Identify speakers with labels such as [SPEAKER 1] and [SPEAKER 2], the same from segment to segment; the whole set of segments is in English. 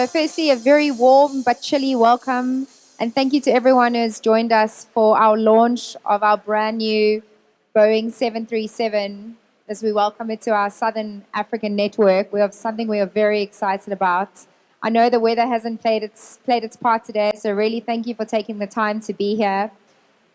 [SPEAKER 1] firstly, a very warm but chilly welcome, and thank you to everyone who has joined us for our launch of our brand new Boeing 737 as we welcome it to our Southern African network. We have something we are very excited about. I know the weather hasn't played its part today, so really thank you for taking the time to be here.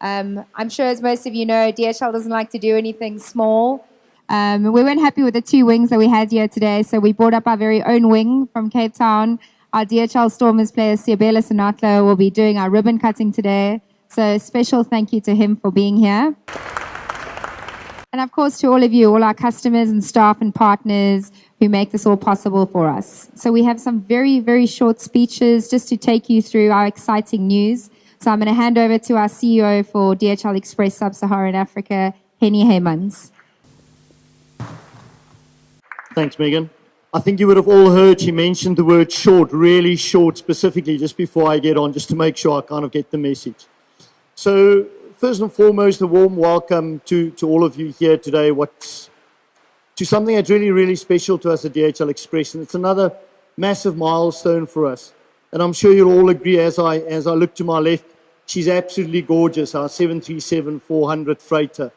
[SPEAKER 1] I'm sure, as most of you know, DHL doesn't like to do anything small. We weren't happy with the 2 wings that we had here today, so we brought up our very own wing from Cape Town. Our DHL Stormers player, Siabela Sinatlo, will be doing our ribbon cutting today. So special thank you to him for being here. And of course, to all of you, all our customers and staff and partners who make this all possible for us. So we have some very, very short speeches just to take you through our exciting news. So I'm going to hand over to our CEO for DHL Express Sub-Saharan Africa, Henny Heymans.
[SPEAKER 2] Thanks, Megan. I think you would have all heard she mentioned the word short, really short specifically, just before I get on, just to make sure I kind of get the message. So first and foremost, a warm welcome to all of you here today. To something that's really, really special to us at DHL Express, and it's another massive milestone for us. And I'm sure you'll all agree as I look to my left, she's absolutely gorgeous, our 737-400 freighter.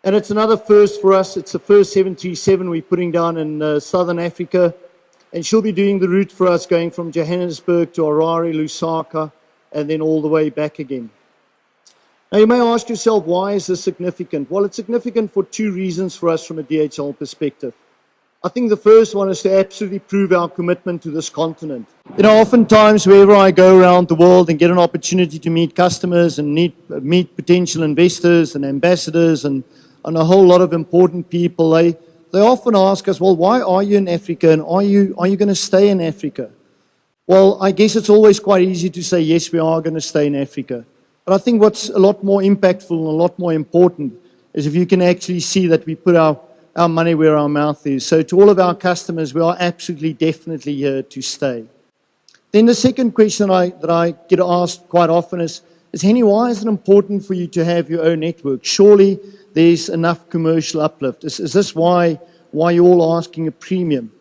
[SPEAKER 2] And it's another first for us. It's the first 737 we're putting down in Southern Africa. And she'll be doing the route for us going from Johannesburg to Harare, Lusaka, and then all the way back again. Now you may ask yourself, why is this significant? Well, it's significant for 2 reasons for us from a DHL perspective. I think the first one is to absolutely prove our commitment to this continent. You know, oftentimes wherever I go around the world and get an opportunity to meet customers and meet potential investors and ambassadors and a whole lot of important people, they often ask us, well, why are you in Africa, and are you going to stay in Africa? Well, I guess it's always quite easy to say, yes, we are going to stay in Africa. But I think what's a lot more impactful and a lot more important is if you can actually see that we put our money where our mouth is. So to all of our customers, we are absolutely, definitely here to stay. Then the second question that I get asked quite often is, Henny, why is it important for you to have your own network? Surely there's enough commercial uplift. Is this why you're all asking a premium?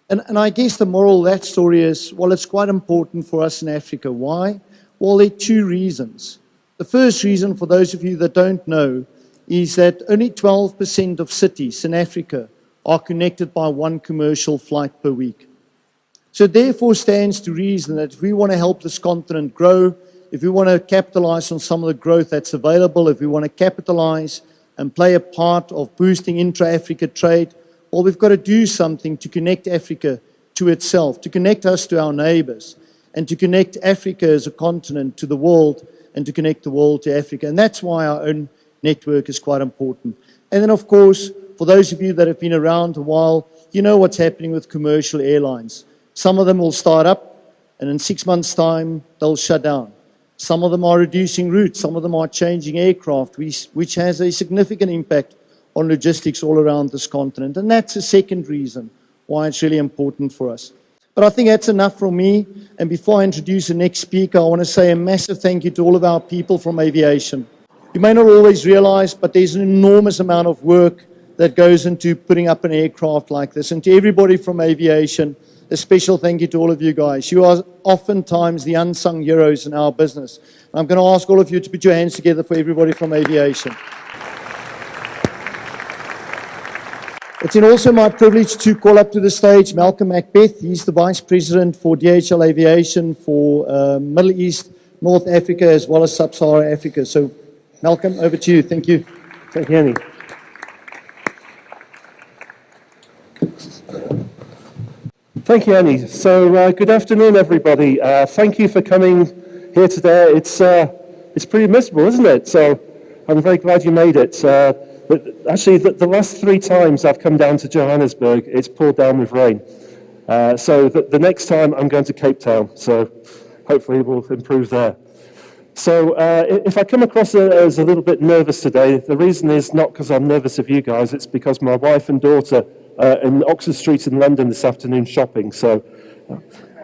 [SPEAKER 2] And I guess the moral of that story is, well, it's quite important for us in Africa. Why? Well, there are 2 reasons. The first reason, for those of you that don't know, is that only 12% of cities in Africa are connected by 1 commercial flight per week. So therefore stands to reason that if we want to help this continent grow, if we want to capitalize on some of the growth that's available, if we want to capitalize and play a part of boosting intra-Africa trade, well, we've got to do something to connect Africa to itself, to connect us to our neighbors, and to connect Africa as a continent to the world, and to connect the world to Africa. And that's why our own network is quite important. And then, of course, for those of you that have been around a while, you know what's happening with commercial airlines. Some of them will start up, and in 6 months' time, they'll shut down. Some of them are reducing routes. Some of them are changing aircraft, which has a significant impact on logistics all around this continent. And that's a second reason why it's really important for us. But I think that's enough from me. And before I introduce the next speaker, I want to say a massive thank you to all of our people from aviation. You may not always realize, but there's an enormous amount of work that goes into putting up an aircraft like this. And to everybody from aviation, a special thank you to all of you guys. You are oftentimes the unsung heroes in our business. And I'm going to ask all of you to put your hands together for everybody from aviation. It's also my privilege to call up to the stage Malcolm Macbeth. He's the Vice President for DHL Aviation for Middle East, North Africa, as well as Sub-Saharan Africa. So, Malcolm, over to you. Thank you.
[SPEAKER 3] Thank you, Henny. Thank you, Annie. So good afternoon, everybody. Thank you for coming here today. It's pretty miserable, isn't it? So I'm very glad you made it. But actually, the last 3 times I've come down to Johannesburg, it's poured down with rain. So the next time I'm going to Cape Town. So hopefully we'll improve there. So if I come across as a little bit nervous today, the reason is not because I'm nervous of you guys. It's because my wife and daughter in Oxford Street in London this afternoon shopping, so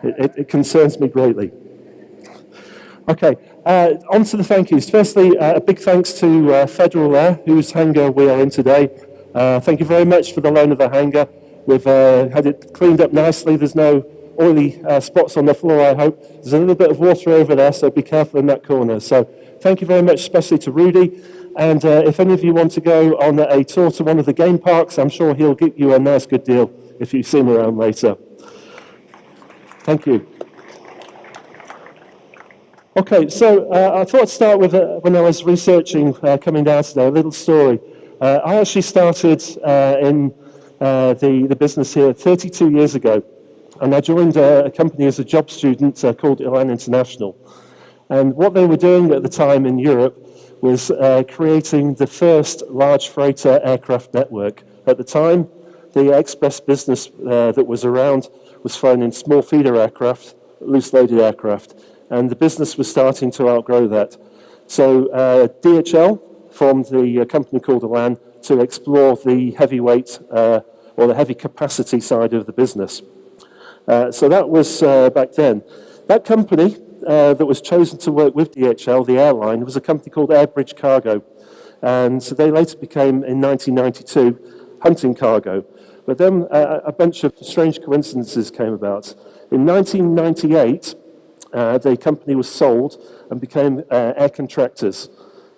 [SPEAKER 3] it concerns me greatly. Okay, on to the thank yous. Firstly, a big thanks to Federal Air, whose hangar we are in today. Thank you very much for the loan of the hangar. We've had it cleaned up nicely. There's no oily spots on the floor, I hope. There's a little bit of water over there, so be careful in that corner. So thank you very much, especially to Rudy. And if any of you want to go on a tour to one of the game parks, I'm sure he'll give you a nice good deal if you see him around later. Thank you. Okay, so I thought I'd start with, when I was researching coming down today, a little story. I actually started in the business here 32 years ago, and I joined a company as a job student called Elan International. And what they were doing at the time in Europe was creating the first large freighter aircraft network. At the time, the express business that was around was flown in small feeder aircraft, loose-loaded aircraft, and the business was starting to outgrow that. So DHL formed the company called Elan to explore the heavyweight or the heavy capacity side of the business. So that was back then. That company that was chosen to work with DHL, the airline, was a company called Airbridge Cargo. And so they later became, in 1992, Hunting Cargo. But then a bunch of strange coincidences came about. In 1998, the company was sold and became Air Contractors.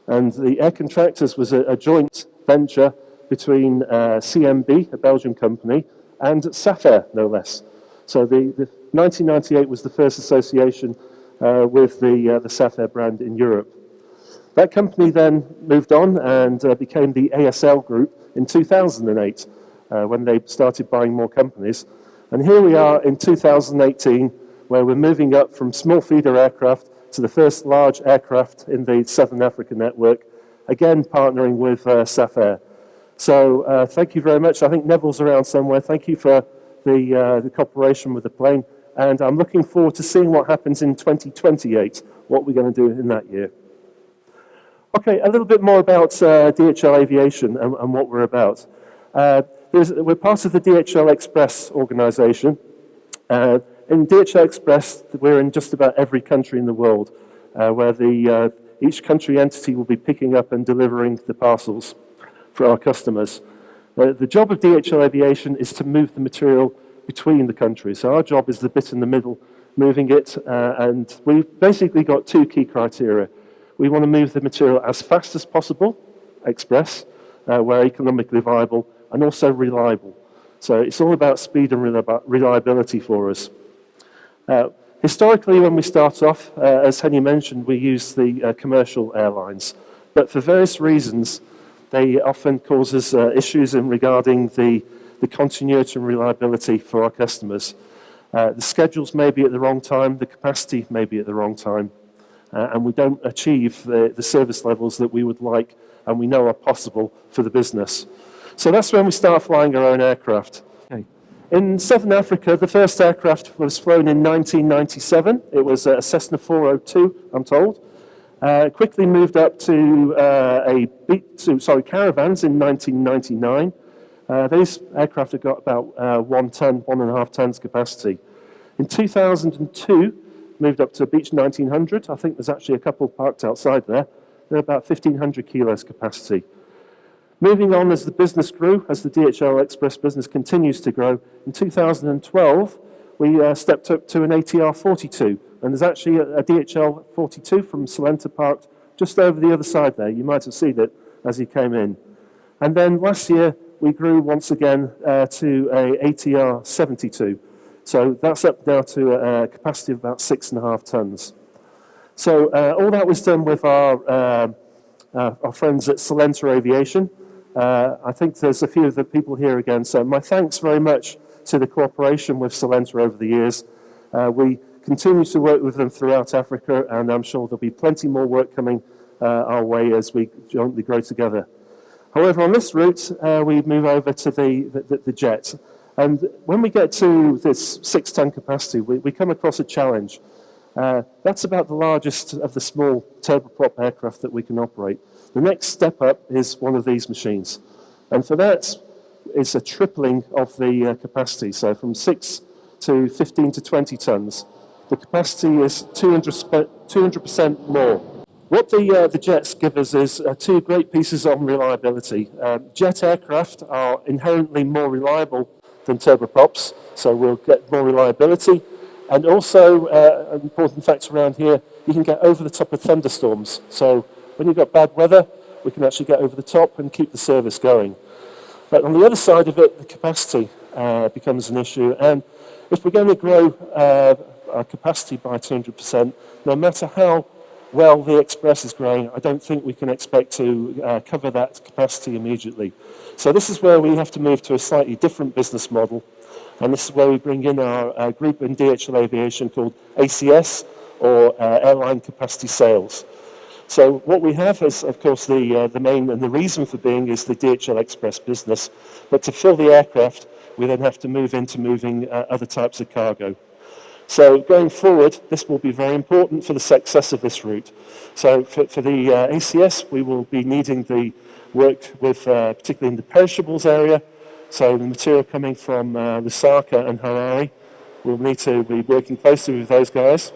[SPEAKER 3] And the Air Contractors was a joint venture between CMB, a Belgian company, and Safair, no less. So the 1998 was the first association with the Safair brand in Europe. That company then moved on and became the ASL Group in 2008, when they started buying more companies. And here we are in 2018, where we're moving up from small feeder aircraft to the first large aircraft in the Southern African network, again partnering with Safair. So thank you very much. I think Neville's around somewhere. Thank you for the cooperation with the plane. And I'm looking forward to seeing what happens in 2028, what we're going to do in that year. Okay, a little bit more about DHL Aviation and what we're about. We're part of the DHL Express organization. In DHL Express, we're in just about every country in the world, where each country entity will be picking up and delivering the parcels for our customers. The job of DHL Aviation is to move the material between the countries. So our job is the bit in the middle, moving it, and we've basically got two key criteria. We want to move the material as fast as possible, express, where economically viable, and also reliable. So it's all about speed and reliability for us. Historically, when we start off, as Henny mentioned, we use the commercial airlines. But for various reasons, they often cause us issues in regarding the continuity and reliability for our customers. The schedules may be at the wrong time, the capacity may be at the wrong time, and we don't achieve the service levels that we would like and we know are possible for the business. So that's when we start flying our own aircraft. Okay. In Southern Africa, the first aircraft was flown in 1997. It was a Cessna 402, I'm told. Quickly moved up to Caravans in 1999. These aircraft have got about 1 ton, 1.5 tons capacity. In 2002, moved up to Beech 1900. I think there's actually a couple parked outside there. They're about 1,500 kilos capacity. Moving on as the business grew, as the DHL Express business continues to grow, in 2012, we stepped up to an ATR 42. And there's actually a DHL 42 from Salenta parked just over the other side there. You might have seen it as you came in. And then last year, we grew once again to a ATR 72. So that's up now to a capacity of about 6.5 tons. So all that was done with our friends at Salenta Aviation. I think there's a few of the people here again. So my thanks very much to the cooperation with Salenta over the years. We continue to work with them throughout Africa, and I'm sure there'll be plenty more work coming our way as we jointly grow together. However, on this route, we move over to the jet. And when we get to this 6-ton capacity, we come across a challenge. That's about the largest of the small turboprop aircraft that we can operate. The next step up is one of these machines. And for that, it's a tripling of the capacity. So from 6 to 15 to 20 tons. The capacity is 200% more. What the jets give us is two great pieces on reliability. Jet aircraft are inherently more reliable than turboprops, so we'll get more reliability. And also, an important factor around here, you can get over the top of thunderstorms. So when you've got bad weather, we can actually get over the top and keep the service going. But on the other side of it, the capacity becomes an issue. And if we're going to grow our capacity by 200%, no matter how well the Express is growing, I don't think we can expect to cover that capacity immediately. So this is where we have to move to a slightly different business model. And this is where we bring in our group in DHL Aviation called ACS, or Airline Capacity Sales. So what we have is, of course, the main and the reason for being is the DHL Express business. But to fill the aircraft, we then have to move into moving other types of cargo. So going forward, this will be very important for the success of this route. So for the ACS, we will be needing the work with, particularly in the perishables area. So the material coming from Lusaka and Harare, we'll need to be working closely with those guys.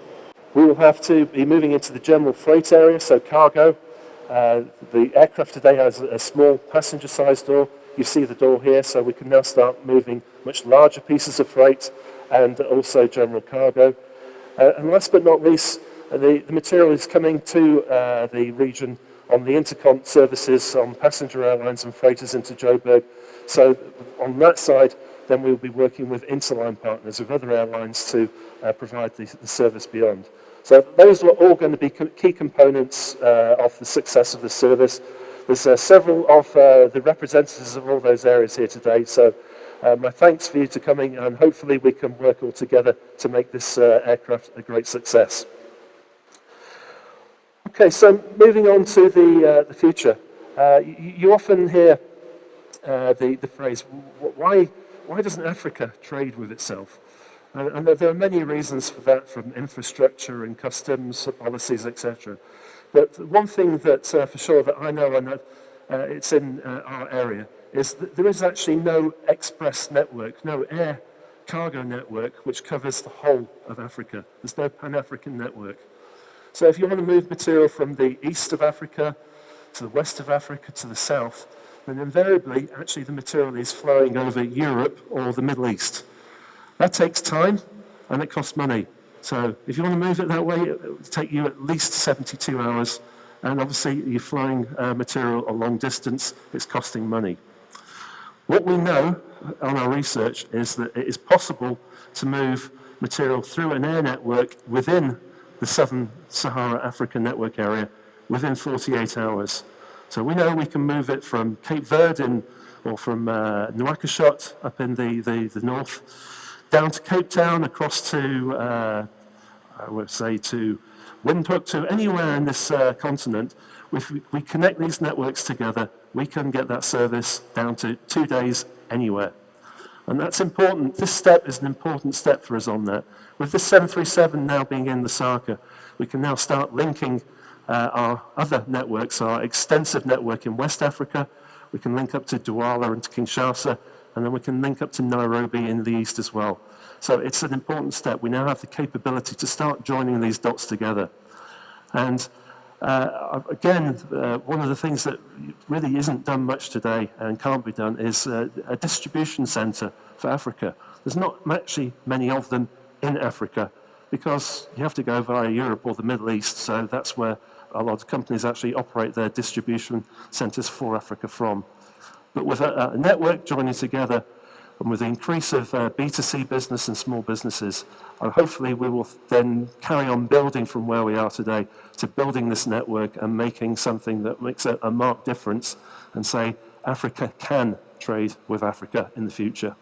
[SPEAKER 3] We will have to be moving into the general freight area, so cargo. The aircraft today has a small passenger-sized door. You see the door here, so we can now start moving much larger pieces of freight and also general cargo. And last but not least, the material is coming to the region on the intercont services on passenger airlines and freighters into Joburg. So on that side, then we'll be working with interline partners, with other airlines to provide the service beyond. So those are all going to be key components of the success of the service. There's several of the representatives of all those areas here today, so my thanks for you to coming, and hopefully we can work all together to make this aircraft a great success. Okay, so moving on to the future. You often hear the phrase, why doesn't Africa trade with itself? And there are many reasons for that, from infrastructure and customs policies, etc. But one thing that for sure that I know, and it's in our area, is that there is actually no express network, no air cargo network which covers the whole of Africa. There's no Pan-African network. So if you want to move material from the east of Africa to the west of Africa to the south, then invariably actually the material is flowing over Europe or the Middle East. That takes time and it costs money. So if you want to move it that way, it will take you at least 72 hours. And obviously you're flying material a long distance, it's costing money. What we know on our research is that it is possible to move material through an air network within the Southern Sahara African network area within 48 hours. So we know we can move it from Cape Verde or from Nouakchott up in the north, down to Cape Town, across to, I would say, to Windhoek, to anywhere in this continent. If we connect these networks together, we can get that service down to 2 days anywhere. And that's important. This step is an important step for us on that. With this 737 now being in Lusaka, we can now start linking our other networks, our extensive network in West Africa. We can link up to Douala and to Kinshasa, and then we can link up to Nairobi in the east as well. So it's an important step. We now have the capability to start joining these dots together. And again, one of the things that really isn't done much today and can't be done is a distribution center for Africa. There's not actually many of them in Africa because you have to go via Europe or the Middle East, so that's where a lot of companies actually operate their distribution centers for Africa from. But with a network joining together, and with the increase of B2C business and small businesses, hopefully we will then carry on building from where we are today to building this network and making something that makes a marked difference and say Africa can trade with Africa in the future.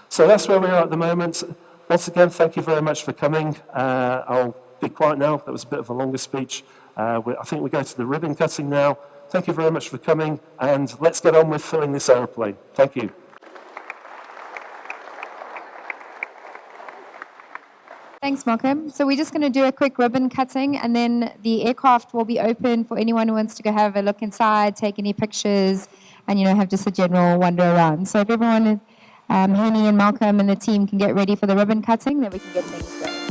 [SPEAKER 3] So that's where we are at the moment. Once again, thank you very much for coming. I'll be quiet now. That was a bit of a longer speech. I think we go to the ribbon cutting now. Thank you very much for coming, and let's get on with filling this aeroplane. Thank you.
[SPEAKER 1] Thanks, Malcolm. So we're just going to do a quick ribbon cutting, and then the aircraft will be open for anyone who wants to go have a look inside, take any pictures, and have just a general wander around. So if everyone, Henny and Malcolm and the team can get ready for the ribbon cutting, then we can get things going.